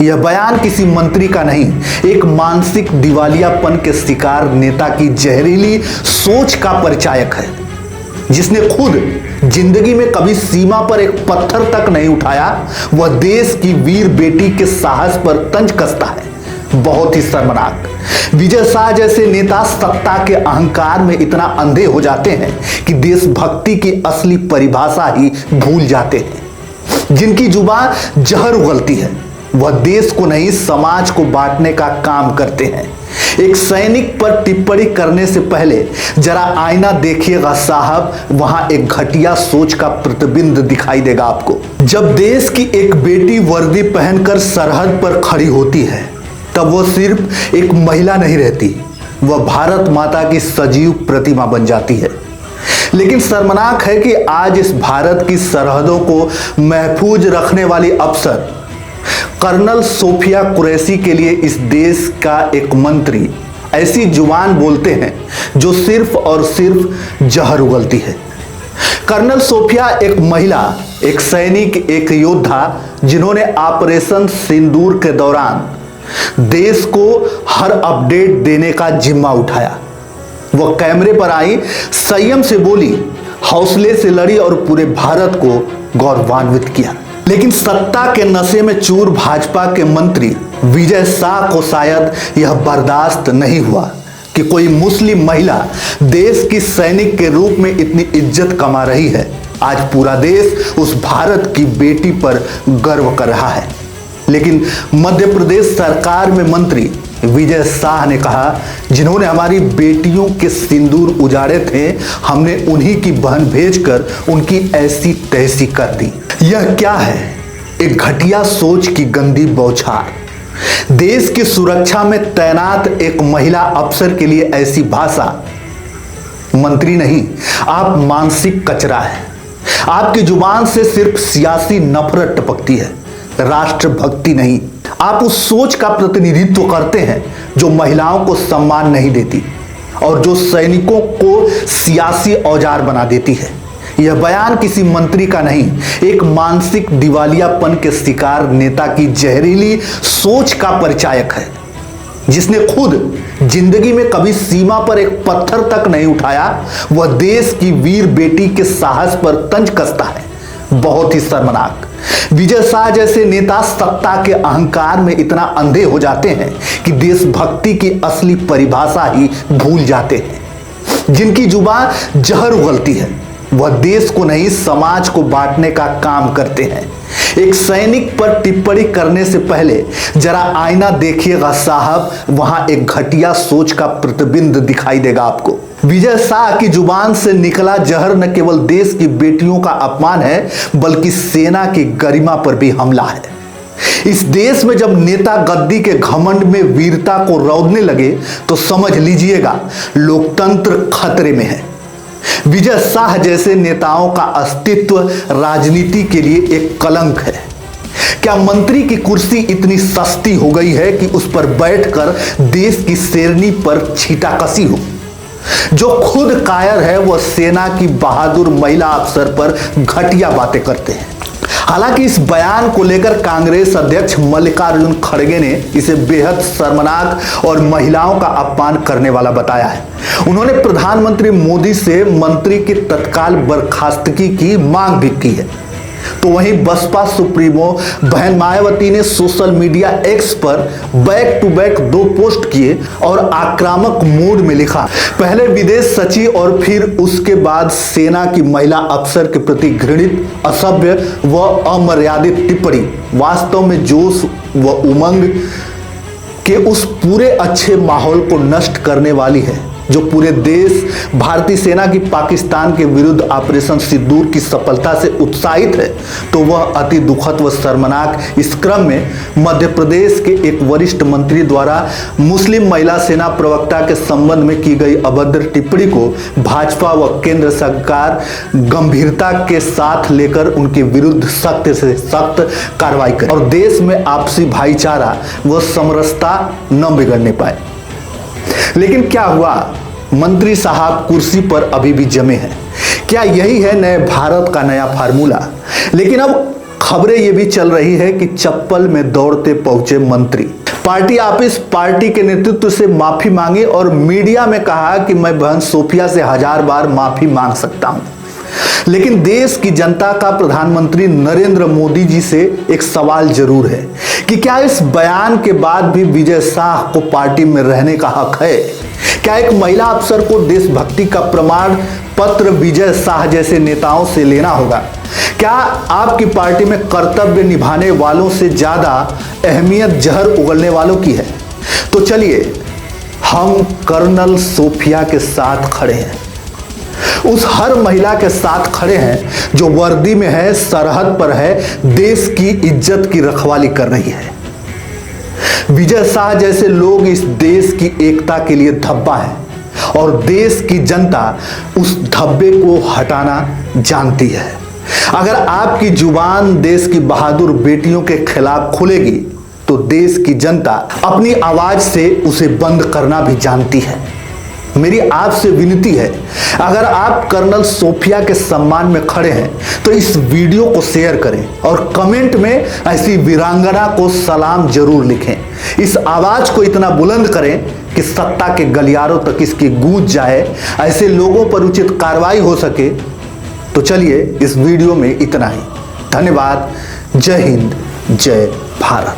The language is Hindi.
यह बयान किसी मंत्री का नहीं, एक मानसिक दिवालियापन के शिकार नेता की जहरीली सोच का परिचायक है, जिसने खुद जिंदगी में कभी सीमा पर एक पत्थर तक नहीं उठाया। वह देश की वीर बेटी के साहस पर तंज कसता है। बहुत ही शर्मनाक। विजय शाह जैसे नेता सत्ता के अहंकार में इतना अंधे हो जाते हैं कि देशभक्ति की असली परिभाषा ही भूल जाते हैं। जिनकी जुबान जहर उगलती है, वह देश को नहीं समाज को बांटने का काम करते हैं। एक सैनिक पर टिप्पणी करने से पहले जरा आईना देखिएगा साहब, वहां एक घटिया सोच का प्रतिबिंब दिखाई देगा आपको। जब देश की एक बेटी वर्दी पहनकर सरहद पर खड़ी होती है, तब वह सिर्फ एक महिला नहीं रहती, वह भारत माता की सजीव प्रतिमा बन जाती है। लेकिन शर्मनाक है कि आज इस भारत की सरहदों को महफूज रखने वाली अफसर कर्नल सोफिया कुरैशी के लिए इस देश का एक मंत्री ऐसी जुबान बोलते हैं जो सिर्फ और सिर्फ जहर उगलती है। कर्नल सोफिया एक महिला, एक सैनिक, एक योद्धा, जिन्होंने ऑपरेशन सिंदूर के दौरान देश को हर अपडेट देने का जिम्मा उठाया। वह कैमरे पर आई, संयम से बोली, हौसले से लड़ी और पूरे भारत को गौरवान्वित किया। लेकिन सत्ता के नशे में चूर भाजपा के मंत्री विजय शाह को शायद यह बर्दाश्त नहीं हुआ कि कोई मुस्लिम महिला देश की सैनिक के रूप में इतनी इज्जत कमा रही है। आज पूरा देश उस भारत की बेटी पर गर्व कर रहा है। लेकिन मध्य प्रदेश सरकार में मंत्री विजय शाह ने कहा, जिन्होंने हमारी बेटियों के सिंदूर उजाड़े थे, हमने उन्हीं की बहन भेजकर उनकी ऐसी तैसी कर दी। यह क्या है? एक घटिया सोच की गंदी बौछार। देश की सुरक्षा में तैनात एक महिला अफसर के लिए ऐसी भाषा। मंत्री नहीं, आप मानसिक कचरा है। आपकी जुबान से सिर्फ सियासी नफरत टपकती है, राष्ट्रभक्ति नहीं। आप उस सोच का प्रतिनिधित्व करते हैं जो महिलाओं को सम्मान नहीं देती और जो सैनिकों को सियासी औजार बना देती है। यह बयान किसी मंत्री का नहीं, एक मानसिक दिवालियापन के शिकार नेता की जहरीली सोच का परिचायक है, जिसने खुद जिंदगी में कभी सीमा पर एक पत्थर तक नहीं उठाया। वह देश की वीर बेटी के साहस पर तंज कसता है। बहुत ही शर्मनाक। विजय शाह जैसे नेता सत्ता के अहंकार में इतना अंधे हो जाते हैं कि देशभक्ति की असली परिभाषा ही भूल जाते हैं। जिनकी जुबान जहर उगलती है, वह देश को नहीं समाज को बांटने का काम करते हैं। एक सैनिक पर टिप्पणी करने से पहले जरा आईना देखिएगा साहब, वहां एक घटिया सोच का प्रतिबिंब दिखाई देगा आपको। विजय शाह की जुबान से निकला जहर न केवल देश की बेटियों का अपमान है, बल्कि सेना की गरिमा पर भी हमला है। इस देश में जब नेता गद्दी के घमंड में वीरता को रौंदने लगे, तो समझ लीजिएगा लोकतंत्र खतरे में है। विजय शाह जैसे नेताओं का अस्तित्व राजनीति के लिए एक कलंक है। क्या मंत्री की कुर्सी इतनी सस्ती हो गई है कि उस पर बैठकर देश की शेरनी पर छींटाकशी हो? जो खुद कायर है, वह सेना की बहादुर महिला अफसर पर घटिया बातें करते हैं। हालांकि इस बयान को लेकर कांग्रेस अध्यक्ष मल्लिकार्जुन खड़गे ने इसे बेहद शर्मनाक और महिलाओं का अपमान करने वाला बताया है। उन्होंने प्रधानमंत्री मोदी से मंत्री की तत्काल बर्खास्तगी की मांग भी की है। तो वहीं बसपा सुप्रीमो बहन मायावती ने सोशल मीडिया एक्स पर बैक टू बैक 2 पोस्ट किए और आक्रामक मूड में लिखा, पहले विदेश सचिव और फिर उसके बाद सेना की महिला अफसर के प्रति घृणित, असभ्य व अमर्यादित टिप्पणी वास्तव में जोश व उमंग के उस पूरे अच्छे माहौल को नष्ट करने वाली है जो पूरे देश भारतीय सेना की पाकिस्तान के विरुद्ध ऑपरेशन सिंदूर की सफलता से उत्साहित है। तो वह अति दुखद व शर्मनाक। इस क्रम में मध्य प्रदेश के एक वरिष्ठ मंत्री द्वारा मुस्लिम महिला सेना प्रवक्ता के संबंध में की गई अभद्र टिप्पणी को भाजपा व केंद्र सरकार गंभीरता के साथ लेकर उनके विरुद्ध सख्त से सख्त कार्रवाई करे और देश में आपसी भाईचारा व समरसता न बिगड़ने पाए। लेकिन क्या हुआ? मंत्री साहब कुर्सी पर अभी भी जमे हैं। क्या यही है नए भारत का नया फार्मूला? लेकिन अब खबरें ये भी चल रही है कि चप्पल में दौड़ते पहुंचे मंत्री। पार्टी ऑफिस पार्टी के नेतृत्व से माफी मांगी और मीडिया में कहा कि मैं बहन सोफिया से 1000 बार माफी मांग सकता हूं। लेकिन देश की जनता का प्रधानमंत्री नरेंद्र मोदी जी से एक सवाल जरूर है कि क्या इस बयान के बाद भी विजय शाह को पार्टी में रहने का हक है? क्या एक महिला अफसर को देशभक्ति का प्रमाण पत्र विजय शाह जैसे नेताओं से लेना होगा? क्या आपकी पार्टी में कर्तव्य निभाने वालों से ज्यादा अहमियत जहर उगलने वालों की है? तो चलिए हम कर्नल सोफिया के साथ खड़े हैं, उस हर महिला के साथ खड़े हैं जो वर्दी में है, सरहद पर है, देश की इज्जत की रखवाली कर रही है। विजय शाह जैसे लोग इस देश की एकता के लिए धब्बा है और देश की जनता उस धब्बे को हटाना जानती है। अगर आपकी जुबान देश की बहादुर बेटियों के खिलाफ खुलेगी तो देश की जनता अपनी आवाज से उसे बंद करना भी जानती है। मेरी आपसे विनती है, अगर आप कर्नल सोफिया के सम्मान में खड़े हैं तो इस वीडियो को शेयर करें और कमेंट में ऐसी वीरांगना को सलाम जरूर लिखें। इस आवाज को इतना बुलंद करें कि सत्ता के गलियारों तक इसकी गूंज जाए, ऐसे लोगों पर उचित कार्रवाई हो सके। तो चलिए इस वीडियो में इतना ही। धन्यवाद। जय हिंद, जय भारत।